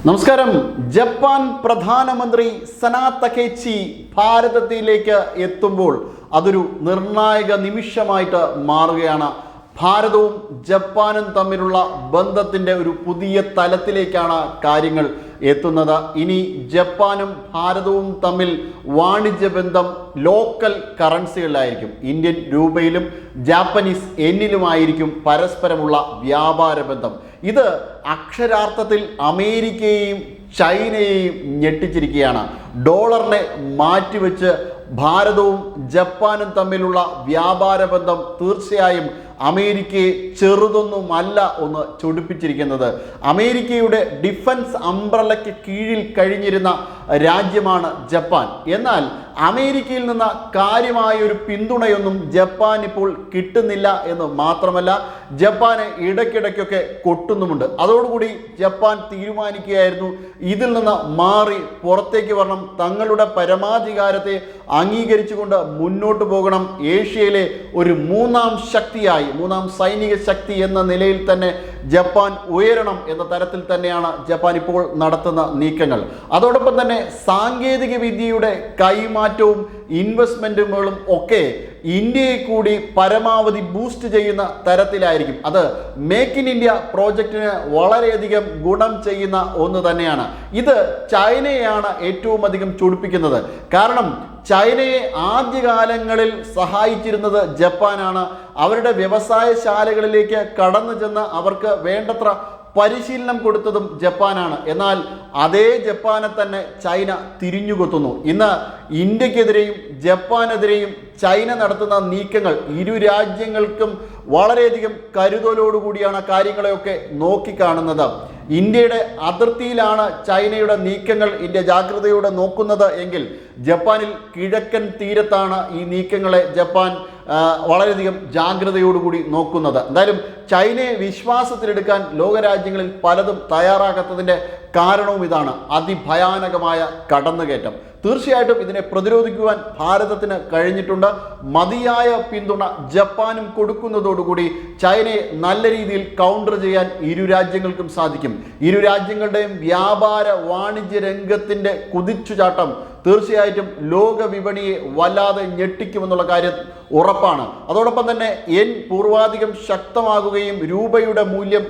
നമസ്കാരം. ജപ്പാൻ പ്രധാനമന്ത്രി സനാ തകേച്ചി ഭാരതത്തിലേക്ക് എത്തുമ്പോൾ അതൊരു നിർണായക നിമിഷമായിട്ട് മാറുകയാണ്. ഭാരതവും ജപ്പാനും തമ്മിലുള്ള ബന്ധത്തിൻ്റെ ഒരു പുതിയ തലത്തിലേക്കാണ് കാര്യങ്ങൾ എത്തുന്നത്. ഇനി ജപ്പാനും ഭാരതവും തമ്മിൽ വാണിജ്യ ബന്ധം ലോക്കൽ കറൻസികളിലായിരിക്കും. ഇന്ത്യൻ രൂപയിലും ജാപ്പനീസ് യെന്നിലുമായിരിക്കും പരസ്പരമുള്ള വ്യാപാര ബന്ധം. ഇത് അക്ഷരാർത്ഥത്തിൽ അമേരിക്കയെയും ചൈനയെയും ഞെട്ടിച്ചിരിക്കുകയാണ്. ഡോളറിനെ മാറ്റിവെച്ച് ഭാരതവും ജപ്പാനും തമ്മിലുള്ള വ്യാപാര ബന്ധം തീർച്ചയായും അമേരിക്കയെ ചെറുതൊന്നുമല്ല ഒന്ന് ചൊടിപ്പിച്ചിരിക്കുന്നത്. അമേരിക്കയുടെ ഡിഫൻസ് അംബ്രലയ്ക്ക് കീഴിൽ കഴിഞ്ഞിരുന്ന രാജ്യമാണ് ജപ്പാൻ. എന്നാൽ അമേരിക്കയിൽ നിന്ന് കാര്യമായ ഒരു പിന്തുണയൊന്നും ജപ്പാൻ ഇപ്പോൾ കിട്ടുന്നില്ല എന്ന് മാത്രമല്ല, ജപ്പാനെ ഇടയ്ക്കിടയ്ക്കൊക്കെ കൊട്ടുന്നുമുണ്ട്. അതോടുകൂടി ജപ്പാൻ തീരുമാനിക്കുകയായിരുന്നു ഇതിൽ നിന്ന് മാറി പുറത്തേക്ക് വരണം, തങ്ങളുടെ പരമാധികാരത്തെ അംഗീകരിച്ചുകൊണ്ട് മുന്നോട്ട് പോകണം, ഏഷ്യയിലെ ഒരു മൂന്നാം സൈനിക ശക്തി എന്ന നിലയിൽ തന്നെ ജപ്പാൻ ഉയരണം എന്ന തരത്തിൽ തന്നെയാണ് ജപ്പാൻ ഇപ്പോൾ നടത്തുന്ന നീക്കങ്ങൾ. അതോടൊപ്പം തന്നെ സാങ്കേതിക വിദ്യയുടെ കൈമാറ്റവും ഇൻവെസ്റ്റ്മെന്റുകളും ഒക്കെ ഇന്ത്യയെ കൂടി പരമാവധി ബൂസ്റ്റ് ചെയ്യുന്ന തരത്തിലായിരിക്കും. അത് മേക്ക് ഇൻ ഇന്ത്യ പ്രോജക്റ്റിന് വളരെയധികം ഗുണം ചെയ്യുന്ന ഒന്ന് തന്നെയാണ്. ഇത് ചൈനയെയാണ് ഏറ്റവും അധികം ചൊടിപ്പിക്കുന്നത്. കാരണം ചൈനയെ ആദ്യകാലങ്ങളിൽ സഹായിച്ചിരുന്നത് ജപ്പാനാണ്. അവരുടെ വ്യവസായശാലകളിലേക്ക് കടന്നു ചെന്ന് അവർക്ക് വേണ്ടത്ര പരിശീലനം കൊടുത്തതും ജപ്പാനാണ്. എന്നാൽ അതേ ജപ്പാനെ തന്നെ ചൈന തിരിഞ്ഞുകൊത്തുന്നു. ഇന്ന് ഇന്ത്യക്കെതിരെയും ജപ്പാനെതിരെയും ചൈന നടത്തുന്ന നീക്കങ്ങൾ ഇരു രാജ്യങ്ങൾക്കും വളരെയധികം കരുതലോടുകൂടിയാണ് കാര്യങ്ങളെയൊക്കെ നോക്കിക്കാണുന്നത്. ഇന്ത്യയുടെ അതിർത്തിയിലാണ് ചൈനയുടെ നീക്കങ്ങൾ ഇന്ത്യ ജാഗ്രതയോടെ നോക്കുന്നത് എങ്കിൽ ജപ്പാനിൽ കിഴക്കൻ തീരത്താണ് ഈ നീക്കങ്ങളെ ജപ്പാൻ വളരെയധികം ജാഗ്രതയോടുകൂടി നോക്കുന്നത്. എന്തായാലും ചൈനയെ വിശ്വാസത്തിലെടുക്കാൻ ലോകരാജ്യങ്ങളിൽ പലതും തയ്യാറാകാത്തതിൻ്റെ കാരണവും ഇതാണ്, അതിഭയാനകമായ കടന്നുകയറ്റം. തീർച്ചയായിട്ടും ഇതിനെ പ്രതിരോധിക്കുവാൻ ഭാരതത്തിന് കഴിഞ്ഞിട്ടുണ്ട്. മതിയായ പിന്തുണ ജപ്പാനും കൊടുക്കുന്നതോടുകൂടി ചൈനയെ നല്ല രീതിയിൽ കൗണ്ടർ ചെയ്യാൻ ഇരു രാജ്യങ്ങൾക്കും സാധിക്കും. ഇരു രാജ്യങ്ങളുടെയും വ്യാപാര വാണിജ്യ രംഗത്തിൻ്റെ കുതിച്ചുചാട്ടം തീർച്ചയായിട്ടും ലോക വിപണിയെ വല്ലാതെ ഞെട്ടിക്കുമെന്നുള്ള കാര്യം ഉറപ്പാണ്. അതോടൊപ്പം തന്നെ യെൻ പൂർവാധികം ശക്തമാകുകയും രൂപയുടെ മൂല്യം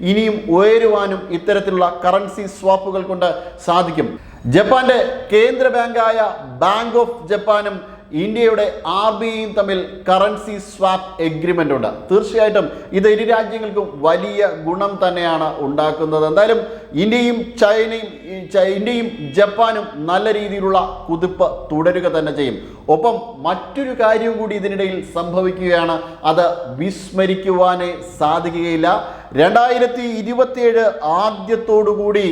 ഇനിയും ഉയരുവാനും ഇത്തരത്തിലുള്ള കറൻസി സ്വാപ്പുകൾ കൊണ്ട് സാധിക്കും. ജപ്പാന്റെ കേന്ദ്ര ബാങ്കായ ബാങ്ക് ഓഫ് ജപ്പാനും ഇന്ത്യയുടെ RBIയും തമ്മിൽ കറൻസി സ്വാപ്പ് എഗ്രിമെൻ്റ് ഉണ്ട്. തീർച്ചയായിട്ടും ഇത് ഇരു രാജ്യങ്ങൾക്കും വലിയ ഗുണം തന്നെയാണ് ഉണ്ടാക്കുന്നത്. എന്തായാലും ഇന്ത്യയും ജപ്പാനും നല്ല രീതിയിലുള്ള കുതിപ്പ് തുടരുക തന്നെ ചെയ്യും. ഒപ്പം മറ്റൊരു കാര്യവും കൂടി ഇതിനിടയിൽ സംഭവിക്കുകയാണ്. അത് വിസ്മരിക്കുവാനേ സാധിക്കുകയില്ല. 2027 ആദ്യത്തോടുകൂടി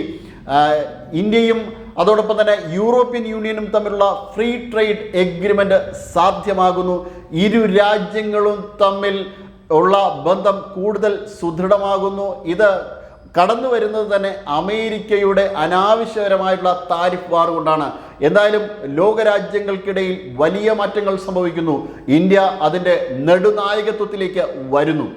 ഇന്ത്യയും അതോടൊപ്പം തന്നെ യൂറോപ്യൻ യൂണിയനും തമ്മിലുള്ള ഫ്രീ ട്രേഡ് എഗ്രിമെൻ്റ് സാധ്യമാകുന്നു. ഇരു രാജ്യങ്ങളും തമ്മിൽ ഉള്ള ബന്ധം കൂടുതൽ സുദൃഢമാകുന്നു. ഇത് കടന്നു വരുന്നത് തന്നെ അമേരിക്കയുടെ അനാവശ്യകരമായിട്ടുള്ള താരിഫ് വാർ കൊണ്ടാണ്. എന്തായാലും ലോകരാജ്യങ്ങൾക്കിടയിൽ വലിയ മാറ്റങ്ങൾ സംഭവിക്കുന്നു. ഇന്ത്യ അതിൻ്റെ നെടുനായകത്വത്തിലേക്ക് വരുന്നു.